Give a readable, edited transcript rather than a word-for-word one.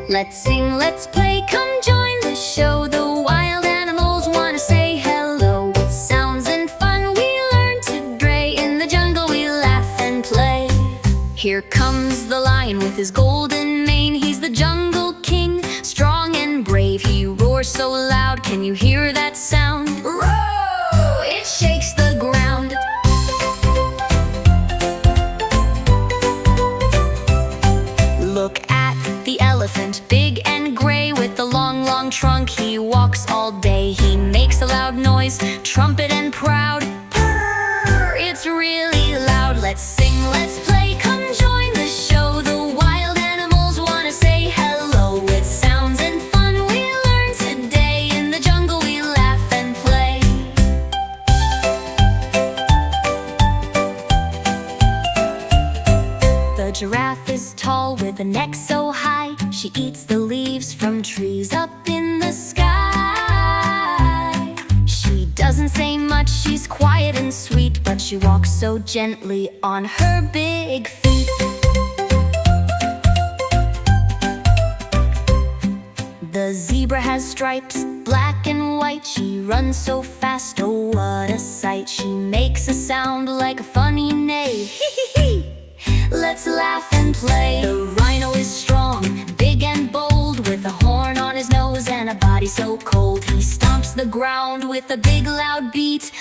Let's sing, let's play, come join the show. The wild animals wanna say hello. With sounds and fun we learn today. In the jungle we laugh and play. Here comes the lion with his golden mane. He's the jungle king, strong and brave. He roars so loud, can you hear that sound? Roar! It shakes the ground. Look at the elephant, big and gray. With the long, long trunk, he walks all day. He makes a loud noise, trumpet and proud. Purr, it's really loud. Let's sing, let's play, come join the show. The wild animals wanna say hello. With sounds and fun we learn today. In the jungle we laugh and play. The giraffe is tall with a neck so high. She eats the leaves from trees up in the sky. She doesn't say much, she's quiet and sweet, but she walks so gently on her big feet. The zebra has stripes, black and white. She runs so fast, oh what a sight. She makes a sound like a funny neigh. Hee-hee-hee! Let's laugh and play. The rhino is strong, big and bold, with a horn on his nose and a body so cold. He stomps the ground with a big loud beat.